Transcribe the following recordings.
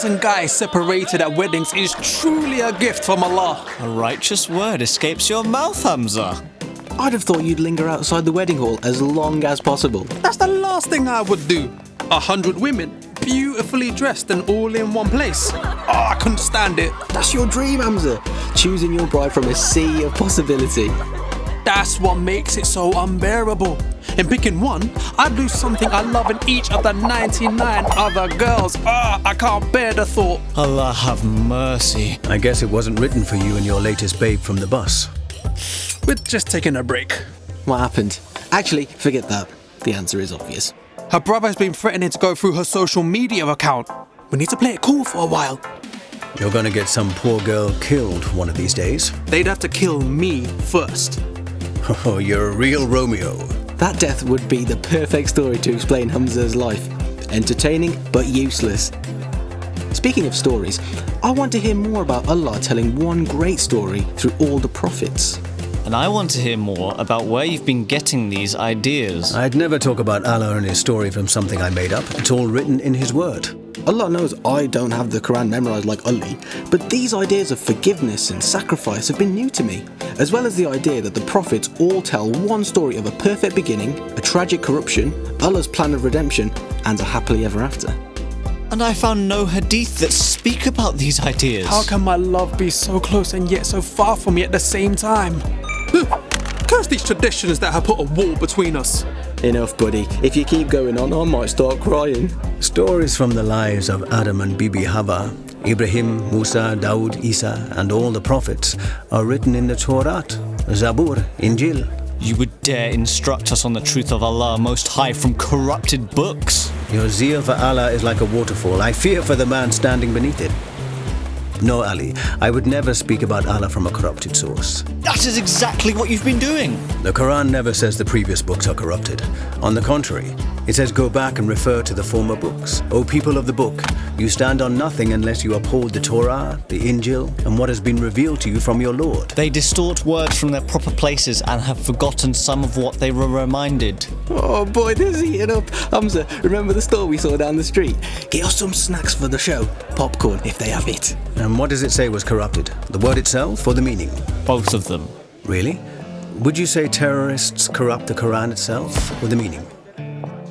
girls and guys separated at weddings is truly a gift from Allah. A righteous word escapes your mouth, Hamza. I'd have thought you'd linger outside the wedding hall as long as possible. That's the last thing I would do. 100 women, beautifully dressed and all in one place. Oh, I couldn't stand it. That's your dream, Hamza. Choosing your bride from a sea of possibility. That's what makes it so unbearable. In picking one, I'd lose something I love in each of the 99 other girls. I can't bear the thought. Allah have mercy. I guess it wasn't written for you and your latest babe from the bus. We're just taking a break. What happened? Actually, forget that. The answer is obvious. Her brother's been threatening to go through her social media account. We need to play it cool for a while. You're gonna get some poor girl killed one of these days. They'd have to kill me first. Oh, you're a real Romeo. That death would be the perfect story to explain Hamza's life. Entertaining, but useless. Speaking of stories, I want to hear more about Allah telling one great story through all the prophets. And I want to hear more about where you've been getting these ideas. I'd never talk about Allah and his story from something I made up. It's all written in his word. Allah knows I don't have the Quran memorized like Ali, but these ideas of forgiveness and sacrifice have been new to me, as well as the idea that the prophets all tell one story of a perfect beginning, a tragic corruption, Allah's plan of redemption, and a happily ever after. And I found no hadith that speak about these ideas. How can my love be so close and yet so far from me at the same time? Curse these traditions that have put a wall between us. Enough, buddy. If you keep going on, I might start crying. Stories from the lives of Adam and Bibi Hawa, Ibrahim, Musa, Daud, Isa, and all the prophets are written in the Torah, Zabur, Injil. You would dare instruct us on the truth of Allah Most High from corrupted books? Your zeal for Allah is like a waterfall. I fear for the man standing beneath it. No, Ali, I would never speak about Allah from a corrupted source. That is exactly what you've been doing. The Quran never says the previous books are corrupted. On the contrary, it says go back and refer to the former books. O people of the book, you stand on nothing unless you uphold the Torah, the Injil, and what has been revealed to you from your Lord. They distort words from their proper places and have forgotten some of what they were reminded. Oh boy, this is heating up. Hamza, remember the store we saw down the street? Get us some snacks for the show. Popcorn, if they have it. And what does it say was corrupted? The word itself or the meaning? Both of them. Really? Would you say terrorists corrupt the Quran itself or the meaning?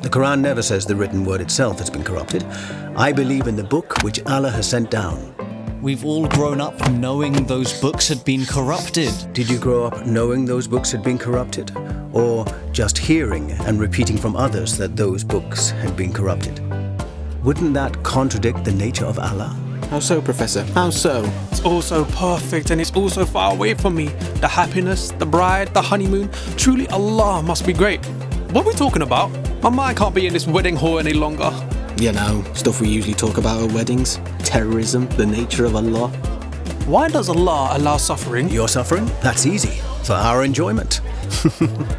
The Quran never says the written word itself has been corrupted. I believe in the book which Allah has sent down. We've all grown up knowing those books had been corrupted. Did you grow up knowing those books had been corrupted? Or just hearing and repeating from others that those books had been corrupted? Wouldn't that contradict the nature of Allah? How so, Professor? How so? It's all so perfect and it's all so far away from me. The happiness, the bride, the honeymoon. Truly Allah must be great. What are we talking about? My mind can't be in this wedding hall any longer. You know, stuff we usually talk about at weddings. Terrorism, the nature of Allah. Why does Allah allow suffering? Your suffering? That's easy. For our enjoyment.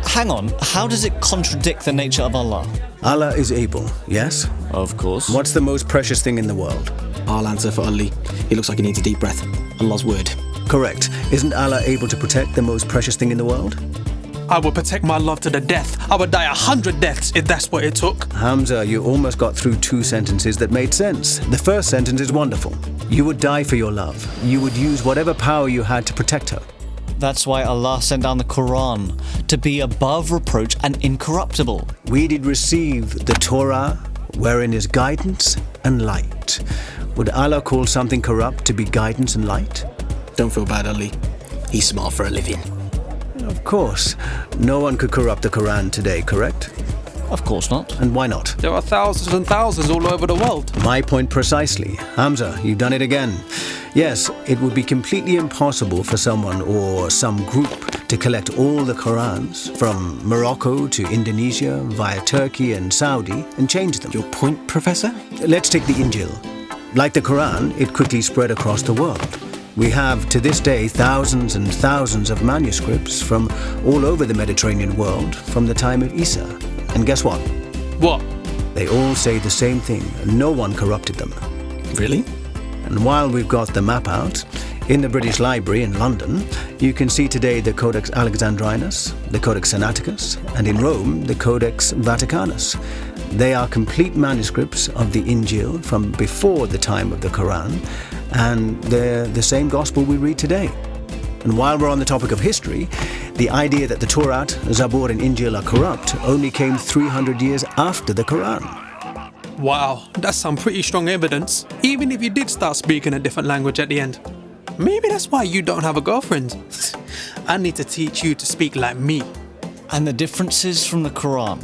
Hang on, how does it contradict the nature of Allah? Allah is able, yes? Of course. What's the most precious thing in the world? I'll answer for Ali. He looks like he needs a deep breath. Allah's word. Correct. Isn't Allah able to protect the most precious thing in the world? I would protect my love to the death. I would die 100 deaths if that's what it took. Hamza, you almost got through two sentences that made sense. The first sentence is wonderful. You would die for your love. You would use whatever power you had to protect her. That's why Allah sent down the Quran, to be above reproach and incorruptible. We did receive the Torah, wherein is guidance and light. Would Allah call something corrupt to be guidance and light? Don't feel bad, Ali. He's smart for a living. Of course. No one could corrupt the Quran today, correct? Of course not. And why not? There are thousands and thousands all over the world. My point precisely. Hamza, you've done it again. Yes, it would be completely impossible for someone or some group to collect all the Qurans from Morocco to Indonesia via Turkey and Saudi and change them. Your point, Professor? Let's take the Injil. Like the Quran, it quickly spread across the world. We have, to this day, thousands and thousands of manuscripts from all over the Mediterranean world from the time of Isa. And guess what? What? They all say the same thing. No one corrupted them. Really? And while we've got the map out, in the British Library in London, you can see today the Codex Alexandrinus, the Codex Sinaiticus, and in Rome, the Codex Vaticanus. They are complete manuscripts of the Injil from before the time of the Quran, and they're the same gospel we read today. And while we're on the topic of history, the idea that the Torah, Zabur and Injil are corrupt only came 300 years after the Quran. Wow, that's some pretty strong evidence, even if you did start speaking a different language at the end. Maybe that's why you don't have a girlfriend. I need to teach you to speak like me. And the differences from the Quran,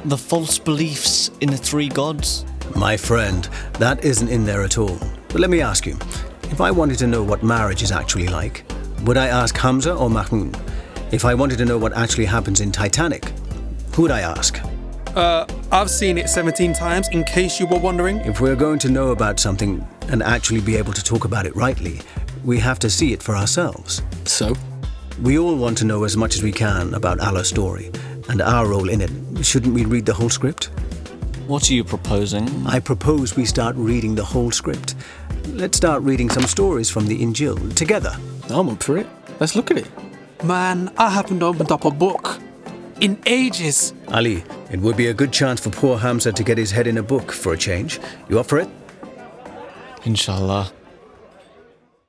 the false beliefs in the three gods. My friend, that isn't in there at all. But let me ask you, if I wanted to know what marriage is actually like, would I ask Hamza or Mahmoud? If I wanted to know what actually happens in Titanic, who would I ask? I've seen it 17 times, in case you were wondering. If we're going to know about something and actually be able to talk about it rightly, we have to see it for ourselves. So? We all want to know as much as we can about Allah's story and our role in it. Shouldn't we read the whole script? What are you proposing? I propose we start reading the whole script. Let's start reading some stories from the Injil together. I'm up for it. Let's look at it. Man, I haven't opened up a book in ages. Ali, it would be a good chance for poor Hamza to get his head in a book for a change. You up for it? Inshallah.